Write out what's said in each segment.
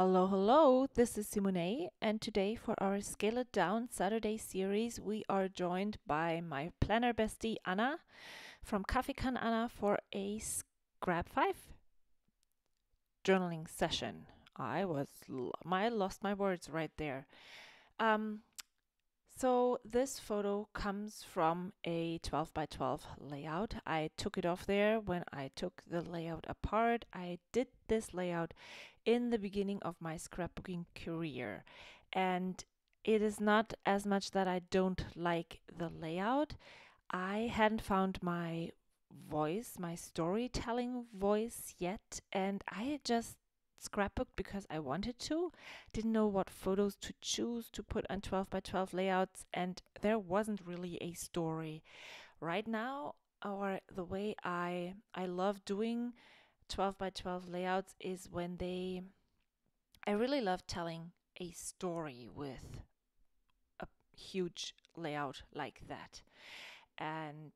Hello, hello, this is Simone, and today for our Scale It Down Saturday series, we are joined by my planner bestie Anna from kaffekananna for a Scrap 5 journaling session. I lost my words right there. Um, so this photo comes from a 12 by 12 layout. I took it off there when I took the layout apart. I did this layout in the beginning of my scrapbooking career, and it is not as much that I don't like the layout. I hadn't found my voice, my storytelling voice yet, and I just scrapbooked because I wanted to. Didn't know what photos to choose to put on 12 by 12 layouts, and there wasn't really a story. Right now, or the way I love doing 12 by 12 layouts is when I really love telling a story with a huge layout like that. And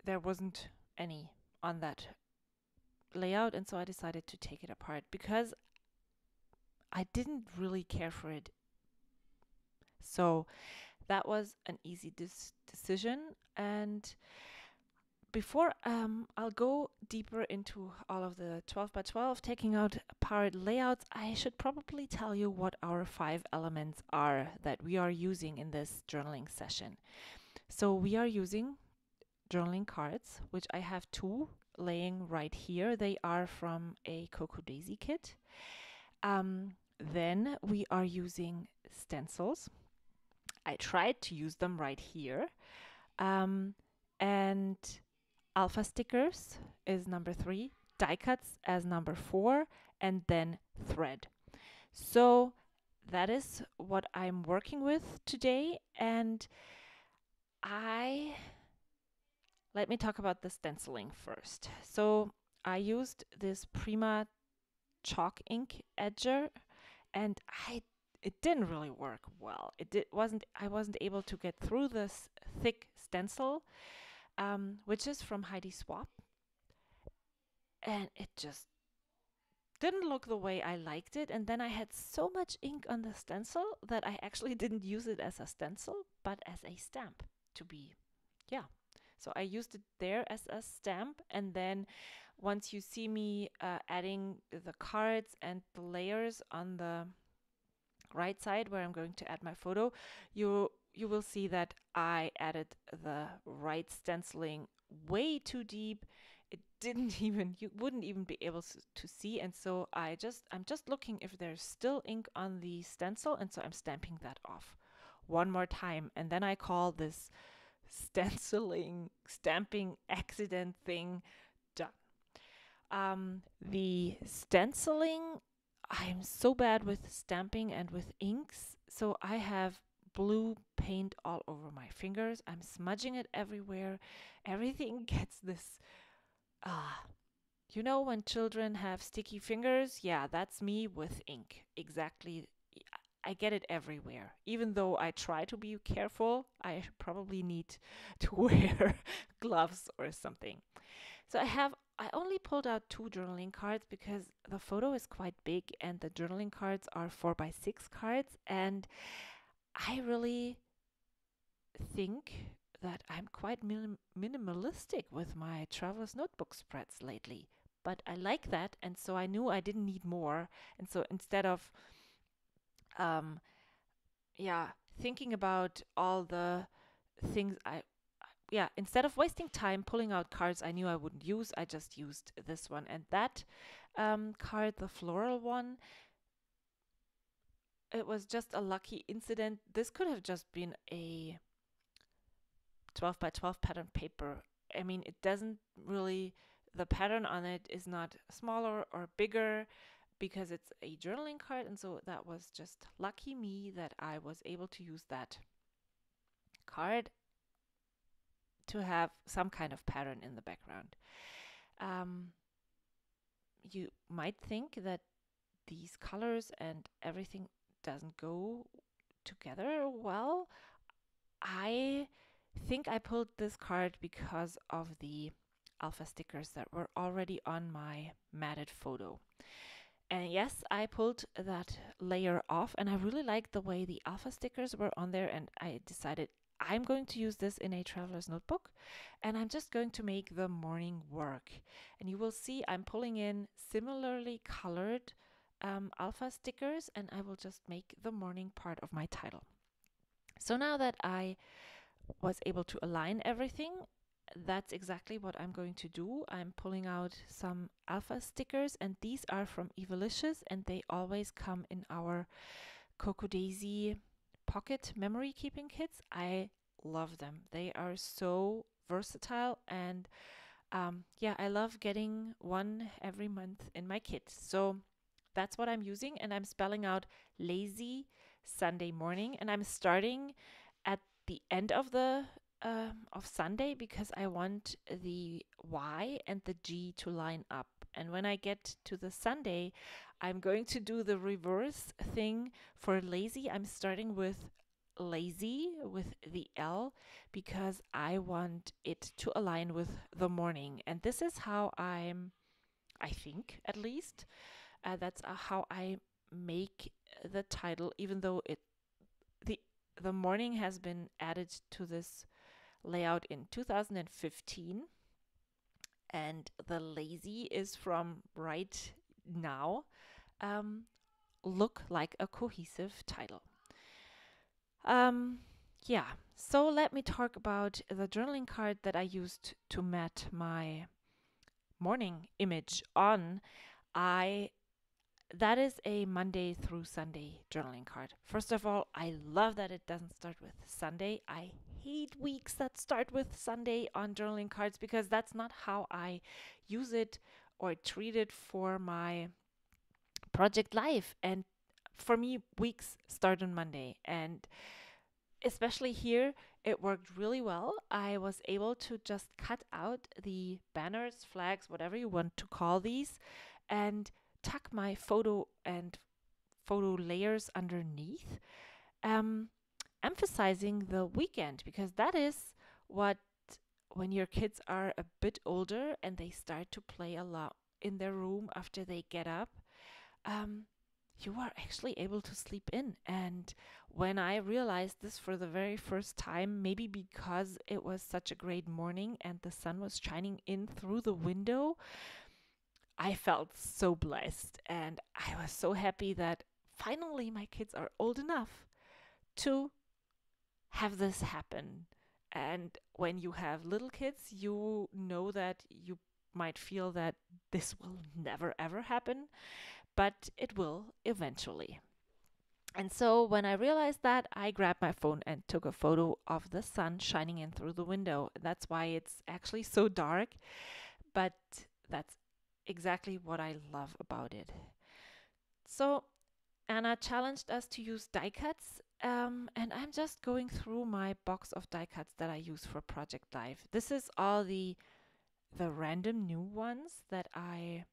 there wasn't any on that layout, and so I decided to take it apart because I didn't really care for it. So that was an easy decision. And before I'll go deeper into all of the 12 by 12 taking out apart layouts, I should probably tell you what our 5 elements are that we are using in this journaling session. So we are using journaling cards, which I have 2 laying right here. They are from a Cocoa Daisy kit. Then we are using stencils. I tried to use them right here. And alpha stickers is number 3, die cuts as number 4, and then thread. So that is what I'm working with today. And I let me talk about the stenciling first. So I used this Prima chalk ink edger, and it didn't really work well. I wasn't able to get through this thick stencil, which is from Heidi Swap, and it just didn't look the way I liked it. And then I had so much ink on the stencil that I actually didn't use it as a stencil, but as a stamp to be, yeah. So I used it there as a stamp. And then once you see me adding the cards and the layers on the right side where I'm going to add my photo, you will see that I added the right stenciling way too deep. It didn't even you wouldn't even be able to see, and so I'm just looking if there's still ink on the stencil, and so I'm stamping that off one more time, and then I call this stenciling stamping accident thing done. The stenciling, I'm so bad with stamping and with inks, so I have blue paint all over my fingers. I'm smudging it everywhere. Everything gets this, ah, you know, when children have sticky fingers? Yeah, that's me with ink. Exactly. I get it everywhere. Even though I try to be careful, I probably need to wear gloves or something. So I only pulled out 2 journaling cards because the photo is quite big and the journaling cards are 4 by 6 cards, and I really think that I'm quite minimalistic with my traveler's notebook spreads lately. But I like that, and so I knew I didn't need more. And so instead of um yeah, thinking about all the things instead of wasting time pulling out cards I knew I wouldn't use, I just used this one. And that card, the floral one, it was just a lucky incident. This could have just been a 12 by 12 pattern paper. I mean, it doesn't really, the pattern on it is not smaller or bigger because it's a journaling card. And so that was just lucky me that I was able to use that card to have some kind of pattern in the background. Um, you might think that these colors and everything doesn't go together well. I think I pulled this card because of the alpha stickers that were already on my matted photo. And yes, I pulled that layer off, and I really liked the way the alpha stickers were on there, and I decided I'm going to use this in a traveler's notebook, and I'm just going to make the morning work. And you will see I'm pulling in similarly colored alpha stickers, and I will just make the morning part of my title. So now that I was able to align everything, that's exactly what I'm going to do. I'm pulling out some alpha stickers, and these are from Evalicious, and they always come in our Coco Daisy pocket memory keeping kits. I love them. They are so versatile, and yeah, I love getting one every month in my kit. So that's what I'm using, and I'm spelling out lazy Sunday morning, and I'm starting at the end of the of Sunday because I want the Y and the G to line up. And when I get to the Sunday, I'm going to do the reverse thing. For lazy, I'm starting with lazy with the L because I want it to align with the morning. And this is how I think at least, that's how I make the title, even though the the morning has been added to this layout in 2015, and the lazy is from right now. Um, look like a cohesive title. Um, yeah, so let me talk about the journaling card that I used to mat my morning image on. I That is a Monday through Sunday journaling card. First of all, I love that it doesn't start with Sunday. I hate weeks that start with Sunday on journaling cards because that's not how I use it or treat it for my project life. And for me, weeks start on Monday. And especially here, it worked really well. I was able to just cut out the banners, flags, whatever you want to call these, and tuck my photo and photo layers underneath, um, emphasizing the weekend because that is what, when your kids are a bit older and they start to play a lot in their room after they get up, um, you are actually able to sleep in. And when I realized this for the very first time, maybe because it was such a great morning and the sun was shining in through the window, I felt so blessed, and I was so happy that finally my kids are old enough to have this happen. And when you have little kids, you know that you might feel that this will never ever happen, but it will eventually. And so when I realized that, I grabbed my phone and took a photo of the sun shining in through the window. That's why it's actually so dark, but that's exactly what I love about it. So Anna challenged us to use die cuts, and I'm just going through my box of die cuts that I use for Project Life. This is all the random new ones that I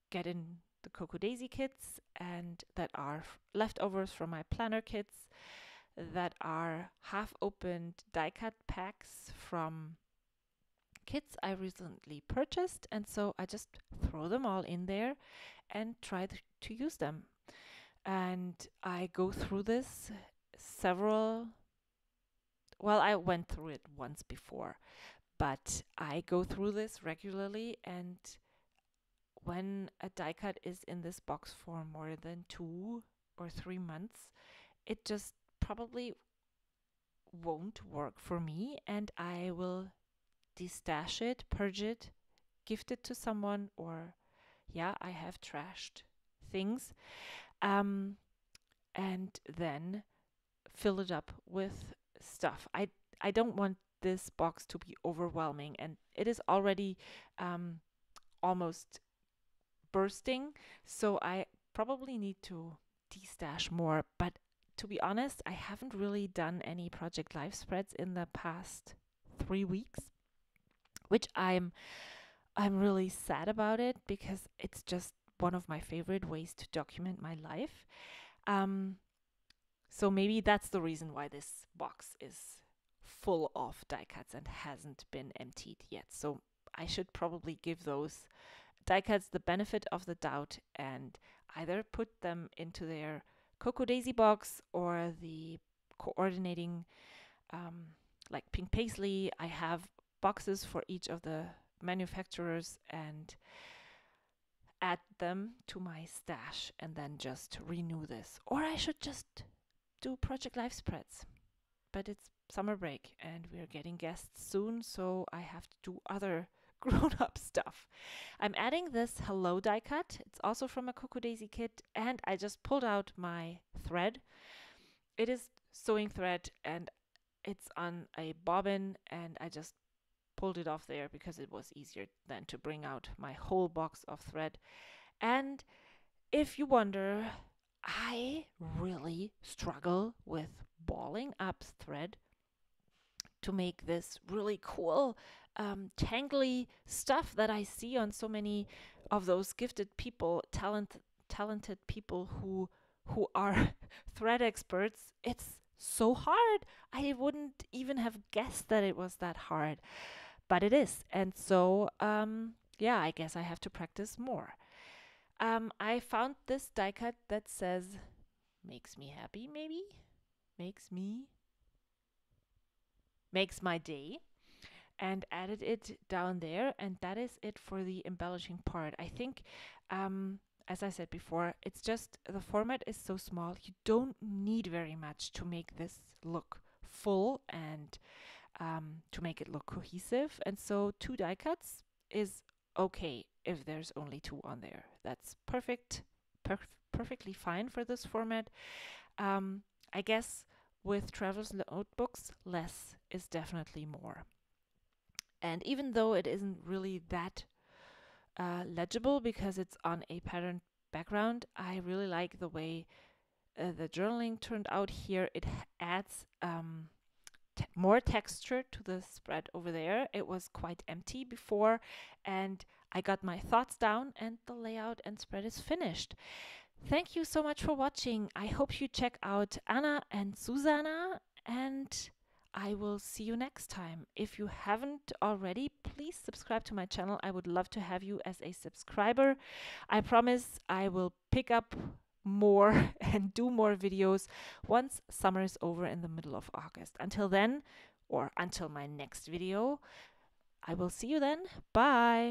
get in the Coco Daisy kits and that are leftovers from my planner kits, that are half opened die cut packs from kits I recently purchased, and so I just throw them all in there and try to use them. And I go through this several, well, I went through it once before, but I go through this regularly. And when a die cut is in this box for more than 2 or 3 months, it just probably won't work for me, and I will destash it, purge it, gift it to someone, or yeah, I have trashed things, um, and then fill it up with stuff. I don't want this box to be overwhelming, and it is already almost bursting, so I probably need to destash more. But to be honest, I haven't really done any Project Life spreads in the past 3 weeks, which I'm really sad about it because it's just one of my favorite ways to document my life. Um, so maybe that's the reason why this box is full of die cuts and hasn't been emptied yet. So I should probably give those die cuts the benefit of the doubt and either put them into their Cocoa Daisy box or the coordinating like pink paisley. I have boxes for each of the manufacturers and add them to my stash and then just renew this. Or I should just do Project Life spreads. But it's summer break and we're getting guests soon, so I have to do other grown-up stuff. I'm adding this Hello die cut. It's also from a Cocoa Daisy kit, and I just pulled out my thread. It is sewing thread and it's on a bobbin, and I just pulled it off there because it was easier than to bring out my whole box of thread. And if you wonder, I really struggle with balling up thread to make this really cool tangly stuff that I see on so many of those gifted people, talented people who are thread experts. It's so hard. I wouldn't even have guessed that it was that hard, but it is. And so yeah, I guess I have to practice more. I found this die cut that says makes me happy, maybe makes my day, and added it down there, and that is it for the embellishing part. I think as I said before, it's just the format is so small, you don't need very much to make this look full and to make it look cohesive. And so 2 die cuts is okay if there's only 2 on there. That's perfectly fine for this format. I guess with traveler's notebooks, less is definitely more. And even though it isn't really that legible because it's on a patterned background, I really like the way the journaling turned out here. It adds more texture to the spread over there. It was quite empty before, and I got my thoughts down and the layout and spread is finished. Thank you so much for watching. I hope you check out Anna and Suzanna, and I will see you next time. If you haven't already, please subscribe to my channel. I would love to have you as a subscriber. I promise I will pick up more and do more videos once summer is over in the middle of August. Until then, or until my next video, I will see you then. Bye!